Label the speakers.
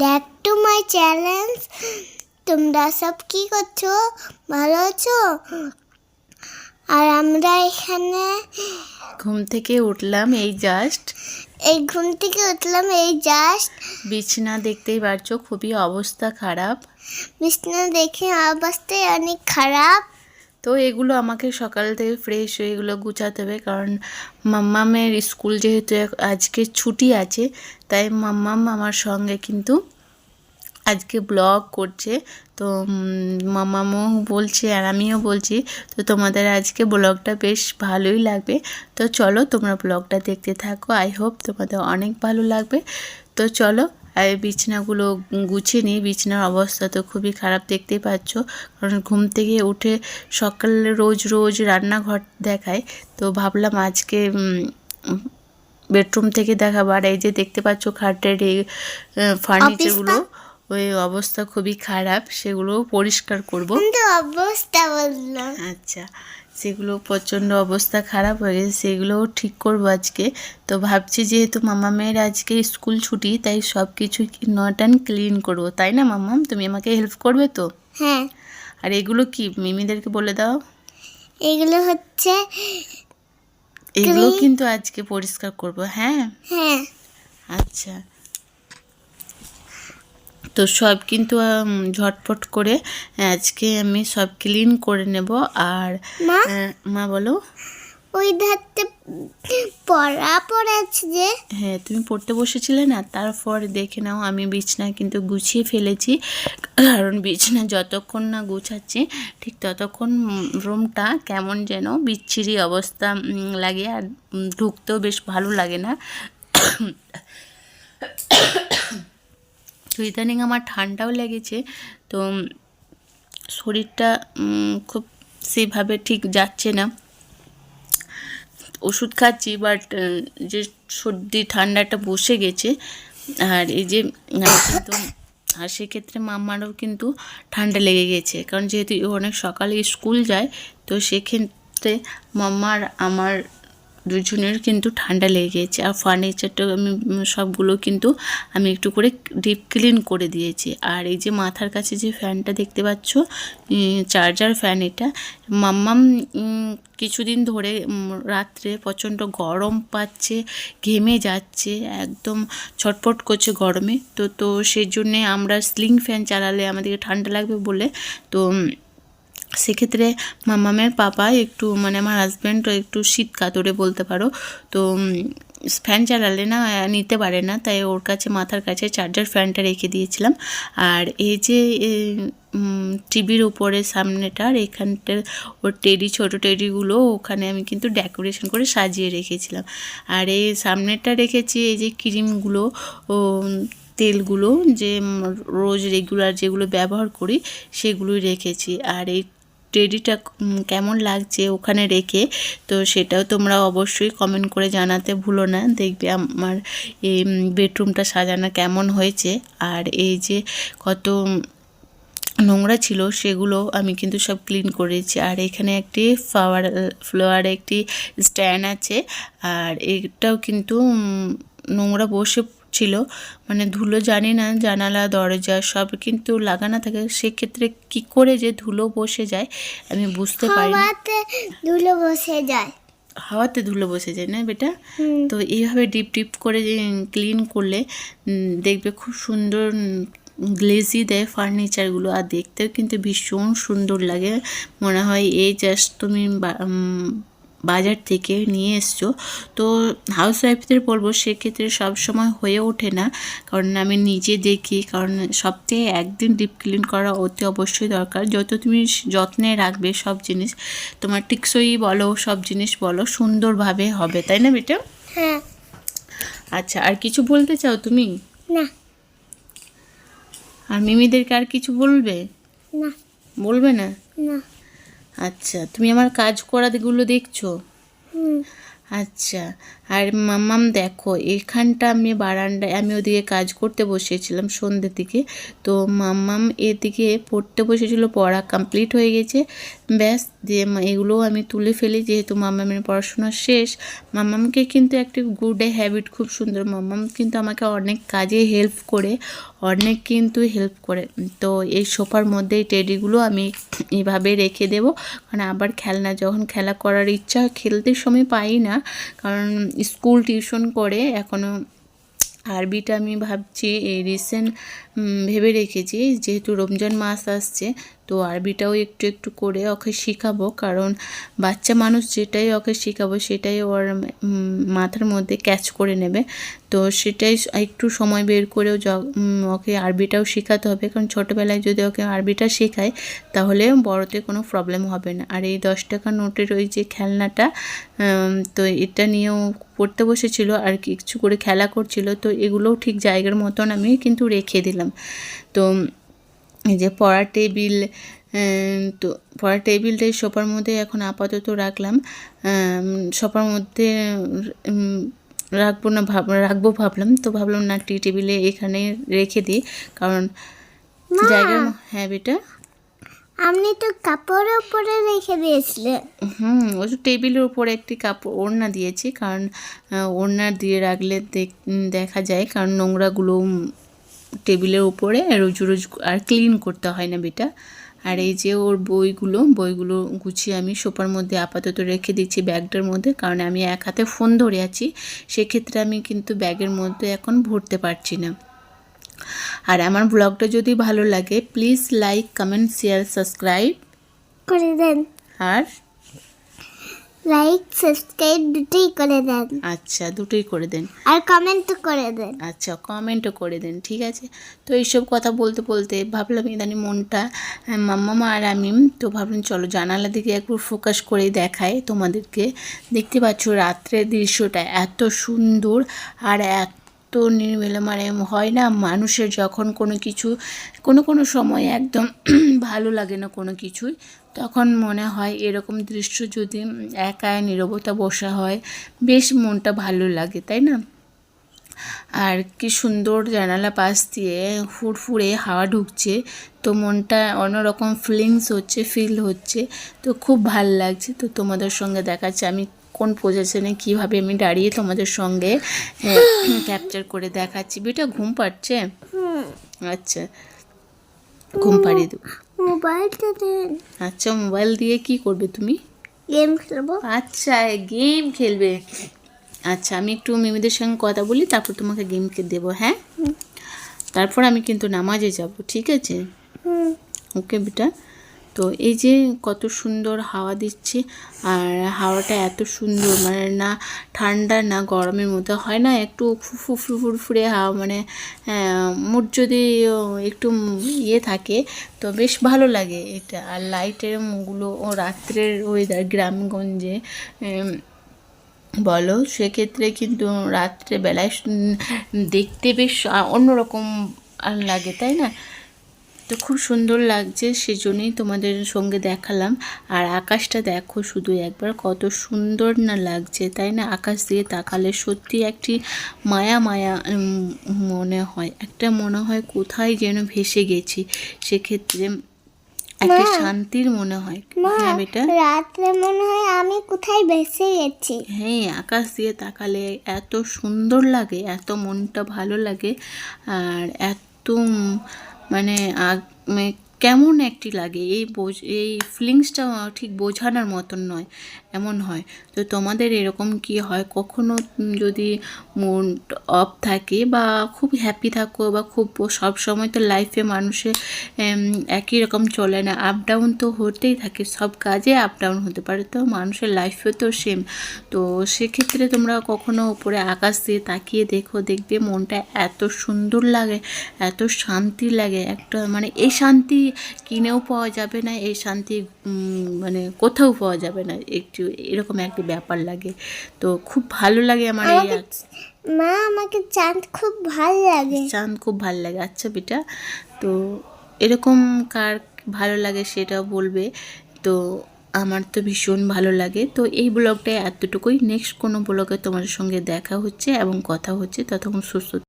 Speaker 1: Back to my challenge. তোমরা সব কি করছো? ভালো আছো? আর আমরা এখানে
Speaker 2: ঘুম থেকে উঠলাম এই জাস্ট। বিছানা দেখতেই পারছো, খুবই অবস্থা খারাপ।
Speaker 1: বিছানা দেখে অবস্থায় অনেক খারাপ।
Speaker 2: তো এগুলো আমাকে সকাল থেকে ফ্রেশ হয়ে এগুলো গুছাতে হবে, কারণ মাম্মামের স্কুল যেহেতু আজকে ছুটি আছে, তাই মাম্মাম আমার সঙ্গে কিন্তু আজকে ব্লগ করছে। তো মাম্মামও বলছে আর আমিও বলছি, তো তোমাদের আজকে ব্লগটা বেশ ভালোই লাগবে। তো চলো তোমরা ব্লগটা দেখতে থাকো, আই হোপ তোমাদের অনেক ভালো লাগবে। তো চলো, আর বিছানাগুলো গুছিয়ে নিই। বিছানার অবস্থা তো খুবই খারাপ, দেখতেই পাচ্ছ, কারণ ঘুম থেকে উঠে সকালে রোজ রান্নাঘর দেখায়, তো ভাবলাম আজকে বেডরুম থেকে দেখাবার। এই যে দেখতে পাচ্ছ খাটের এই ফার্নিচারগুলো, ওই অবস্থা খুবই খারাপ, সেগুলো পরিষ্কার করব।
Speaker 1: অবস্থা বললাম।
Speaker 2: আচ্ছা, সেগুলো প্রচণ্ড অবস্থা খারাপ হয়ে গেছে, সেগুলোও ঠিক করবো আজকে। তো ভাবছি যেহেতু মামামের আজকে স্কুল ছুটি, তাই সব কিছু নট অ্যান্ড ক্লিন করবো, তাই না মামাম? তুমি আমাকে হেল্প করবে তো?
Speaker 1: হ্যাঁ।
Speaker 2: আর এগুলো কি মিমিদেরকে বলে দাও।
Speaker 1: এগুলো হচ্ছে,
Speaker 2: এগুলো কিন্তু আজকে পরিষ্কার করব। হ্যাঁ
Speaker 1: হ্যাঁ।
Speaker 2: আচ্ছা, তো সব কিন্তু ঝটপট করে আজকে আমি সব ক্লিন করে নেব। আর মা বলো।
Speaker 1: ওই ধারতে পড়া পড়েছে যে।
Speaker 2: হ্যাঁ, তুমি পড়তে বসেছিলে না, তারপর দেখে নাও আমি বিছানা কিন্তু গুছিয়ে ফেলেছি, কারণ বিছানা যতক্ষণ না গুছাচ্ছি ঠিক ততক্ষণ রুমটা কেমন যেন বিচ্ছিরি অবস্থা লাগে, আর ঢুকতেও বেশ ভালো লাগে না। তো ইদানিং আমার ঠান্ডাও লেগেছে, তো শরীরটা খুব সেভাবে ঠিক যাচ্ছে না। ওষুধ খাচ্ছি, বাট যে সর্দি ঠান্ডাটা বসে গেছে। আর এই যে কিন্তু, আর সেক্ষেত্রে মাম্মারও কিন্তু ঠান্ডা লেগে গেছে, কারণ যেহেতু অনেক সকালে স্কুল যায়, তো সেক্ষেত্রে মাম্মার আমার দুজনের কিন্তু ঠান্ডা লেগে গেছে। আর ফার্নিচারটা আমি সবগুলো কিন্তু আমি একটু করে ডিপ ক্লিন করে দিয়েছি। আর এই যে মাথার কাছে যে ফ্যানটা দেখতে পাচ্ছ, চার্জার ফ্যান, এটা মাম্মাম কিছুদিন ধরে রাত্রে প্রচণ্ড গরম পাচ্ছে, ঘেমে যাচ্ছে, একদম ছটফট করছে গরমে। তো সেই জন্যে আমরা সিলিং ফ্যান চালালে আমাদেরকে ঠান্ডা লাগবে বলে, তো সেক্ষেত্রে মাম্মামের পাপা একটু, মানে আমার হাজব্যান্ড একটু শীত কাতরে বলতে পারো, তো ফ্যান চালালে না নিতে পারে না, তাই ওর কাছে মাথার কাছে চার্জার ফ্যানটা রেখে দিয়েছিলাম। আর এই যে টিভির উপরে সামনেটার এখানটার ওর টেডি, ছোটো টেডিগুলো ওখানে আমি কিন্তু ডেকোরেশন করে সাজিয়ে রেখেছিলাম। আর এই সামনেটা রেখেছি এই যে ক্রিমগুলো ও তেলগুলো, যে রোজ রেগুলার যেগুলো ব্যবহার করি সেগুলোই রেখেছি। আর এই টেডিটা কেমন লাগছে ওখানে রেখে, তো সেটাও তোমরা অবশ্যই কমেন্ট করে জানাতে ভুলো না। দেখবে আমার এই বেডরুমটা সাজানো কেমন হয়েছে। আর এই যে কত নোংরা ছিল সেগুলো আমি কিন্তু সব ক্লিন করেছি। আর এখানে একটি ফ্লোয়ারে একটি স্ট্যান্ড আছে, আর এটাও কিন্তু নোংরা বসে ছিল, মানে ধুলো, জানি না জানালা দরজা সব কিন্তু লাগানো থাকে, সেক্ষেত্রে কি করে যে ধুলো বসে যায় আমি বুঝতে পারি না।
Speaker 1: ধুলো বসে যায়,
Speaker 2: হাওয়াতে ধুলো বসে যায় না বেটা? তো এইভাবে ডিপ করে ক্লিন করলে দেখবে খুব সুন্দর গ্লেজি দেয় ফার্নিচারগুলো, আর দেখতেও কিন্তু ভীষণ সুন্দর লাগে। মনে হয় এই জাস্ট তুমি বাজার থেকে নিয়ে এসছো। তো হাউস ওয়াইফদের বলবো সেক্ষেত্রে সবসময় হয়ে ওঠে না, কারণ আমি নিজে দেখি, কারণ সপ্তাহে একদিন ডিপ ক্লিন করা অতি অবশ্যই দরকার। যত তুমি যত্নে রাখবে সব জিনিস, তোমার টিকসই বলো, সব জিনিস বলো, সুন্দরভাবে হবে, তাই না বেটা?
Speaker 1: হ্যাঁ।
Speaker 2: আচ্ছা, আর কিছু বলতে চাও তুমি?
Speaker 1: না।
Speaker 2: আর মিমিদেরকে আর কিছু বলবে?
Speaker 1: না।
Speaker 2: বলবে না?
Speaker 1: না।
Speaker 2: আচ্ছা, তুমি আমার কাজ করাগুলো দেখছো? আচ্ছা, আর মাম্মাম দেখো এখানটা আমি বারান্দায়, আমি ওদিকে কাজ করতে বসেছিলাম সন্ধ্যের দিকে, তো মাম্মাম এদিকে পড়তে বসেছিল, পড়া কমপ্লিট হয়ে গেছে, ব্যাস দিয়ে এগুলোও আমি তুলে ফেলি, যেহেতু মাম্মামের পড়াশোনা শেষ। মাম্মামকে কিন্তু একটা গুড হ্যাবিট, খুব সুন্দর, মাম্মাম কিন্তু আমাকে অনেক কাজে হেল্প করে, অনেক কিন্তু হেল্প করে। তো এই সোফার মধ্যে এই টেডিগুলো আমি এইভাবে রেখে দেবো, কারণ আবার যখন খেলা করার ইচ্ছা খেলতে সময় পাই না, কারণ স্কুল টিউশন করে। এখনও আরবিটা আমি ভাবছি এই রিসেন্ট ভেবে রেখেছি, যেহেতু রমজান মাস আসছে, তো আরবিটাও একটু একটু করে ওকে শেখাবো, কারণ বাচ্চা মানুষ যেটাই ওকে শেখাবো সেটাই ওর মাথার মধ্যে ক্যাচ করে নেবে। তো সেটাই একটু সময় বের করেও ওকে আরবিটাও শেখাতে হবে, কারণ ছোটোবেলায় যদি ওকে আরবিটা শেখায় তাহলে বড়তে কোনো প্রবলেম হবে না। আর এই 10 টাকা নোটের ওই যে খেলনাটা, তো এটা নিয়েও পড়তে বসেছিল আর কিছু করে খেলা করছিল, তো এগুলোও ঠিক জায়গার মতন আমি কিন্তু রেখে দিলাম। তো এই যে পড়ার টেবিল, তো পড়ার টেবিলটাই সোফার মধ্যে এখন আপাতত রাখলাম। সোফার মধ্যে রাখবো ভাবলাম, তো ভাবলাম না টি টেবিলে এখানে রেখে দিই, কারণ জায়গা। হ্যাঁ বেটা,
Speaker 1: আপনি তো কাপড়ের উপরে রেখে দিয়েছিলেন।
Speaker 2: ওই টেবিলের উপরে একটি কাপড় ওড়না দিয়েছি, কারণ ওড়না দিয়ে রাখলে দেখা যায়, কারণ নোংরাগুলো টেবিলের উপরে রোজ আর ক্লিন করতে হয় না বেটা। আর এই যে ওর বইগুলো গুছিয়ে আমি সোফার মধ্যে আপাতত রেখে দিচ্ছি ব্যাগটার মধ্যে, কারণ আমি এক হাতে ফোন ধরে আছি, সেক্ষেত্রে আমি কিন্তু ব্যাগের মধ্যে এখন ভরতে পারছি না। আর আমার ব্লগটা যদি ভালো লাগে please like, comment, share, subscribe
Speaker 1: করে দেন।
Speaker 2: আর
Speaker 1: লাইক সাবস্ক্রাইব দুটোই করে দেন।
Speaker 2: আচ্ছা, দুটোই করে দেন।
Speaker 1: আর কমেন্টও করে দেন।
Speaker 2: আচ্ছা, কমেন্টও করে দেন, ঠিক আছে। তো এইসব কথা বলতে বলতে ভাবলাম ইদানি মনটা মাম্মা আর আমি, তো ভাবলাম চলো জানালা দিকে একটু ফোকাস করে দেখাই তোমাদেরকে। দেখতে পাচ্ছ রাত্রের দৃশ্যটা এত সুন্দর আর এত নির্মল, মানে হয় না মানুষের যখন কোনো সময় একদম ভালো লাগে না কোনো কিছুই, তখন মনে হয় এরকম দৃশ্য যদি একা নীরবতা বসা হয়, বেশ মনটা ভালো লাগে, তাই না? আর কি সুন্দর জানালা পাশ দিয়ে ফুরফুরে হাওয়া ঢুকছে, তো মনটা অন্যরকম ফিল হচ্ছে, তো খুব ভাল লাগছে। তো তোমাদের সঙ্গে দেখাচ্ছে আমি কোন পজিশনে কীভাবে আমি দাঁড়িয়ে তোমাদের সঙ্গে ক্যাপচার করে দেখাচ্ছি। বেটা ঘুম পাচ্ছে? আচ্ছা, ঘুম পাড়িয়ে দেবো।
Speaker 1: মোবাইলটা দেন।
Speaker 2: আচ্ছা, মোবাইল দিয়ে কি করবে তুমি?
Speaker 1: গেম খেলবো।
Speaker 2: আচ্ছা, গেম খেলবে। আচ্ছা, আমি একটু মিমিদের সঙ্গে কথা বলি, তারপর তোমাকে গেম দেবো। হ্যাঁ, তারপর আমি কিন্তু নামাজে যাব, ঠিক আছে? ওকে বেটা। তো এই যে কত সুন্দর হাওয়া দিচ্ছে, আর হাওয়াটা এত সুন্দর, মানে না ঠান্ডা না গরমের মধ্যে, হয় না একটু ফুরফুরে হাওয়া, মানে মুড যদি একটু থাকে তো বেশ ভালো লাগে এটা। আর লাইটের মুখগুলো ও রাত্রের ওয়েদার গ্রামগঞ্জে বলো, সেক্ষেত্রে কিন্তু রাত্রেবেলায় দেখতে বেশ অন্যরকম লাগে, তাই না? তো খুব সুন্দর লাগছে, সেজন্যই তোমাদের সঙ্গে দেখালাম। আর আকাশটা দেখো শুধু একবার, কত সুন্দর না লাগছে, তাই না? আকাশ দিয়ে তাকালে সত্যি একটি মায়া মনে হয় কোথায় যেন ভেসে গেছি, সেক্ষেত্রে একটা শান্তির মনে হয়। হ্যাঁ বেটা,
Speaker 1: রাত্রে মনে হয় আমি কোথায় ভেসে গেছি।
Speaker 2: হ্যাঁ, আকাশ দিয়ে তাকালে এত সুন্দর লাগে, এত মনটা ভালো লাগে, আর এত মানে কেমন একটি লাগে, এই ফিলিংসটা ঠিক বোঝানোর মতন নয়, এমন হয়। তো তোমাদের এরকম কি হয় কখনো, যদি মন অফ থাকে বা খুব হ্যাপি থাকো, বা খুব সব সময় তো লাইফে মানুষের একই রকম চলে না, আপ ডাউন তো হতেই থাকে, সব কাজে আপ ডাউন হতে পারে, তো মানুষের লাইফে তো সেম। তো সেক্ষেত্রে তোমরা কখনো উপরে আকাশ দিয়ে তাকিয়ে দেখবে মনটা এত সুন্দর লাগে, এত শান্তি লাগে, একটা মানে এই শান্তি কিনেও পাওয়া যাবে না, এই শান্তি মানে কোথাও পাওয়া যাবে না, একটু এরকম একটা ব্যাপার লাগে। তো খুব ভালো লাগে আমার এই।
Speaker 1: মা, আমাকে চাঁদ খুব ভালো লাগে।
Speaker 2: চাঁদ খুব ভালো লাগে। আচ্ছা বেটা, তো এরকম কার ভালো লাগে সেটাও বলবে। তো আমার তো ভীষণ ভালো লাগে। তো এই ব্লগটায় এতটুকুই, নেক্সট কোনো ব্লগে তোমাদের সঙ্গে দেখা হচ্ছে এবং কথা হচ্ছে, ততক্ষণ সুস্থ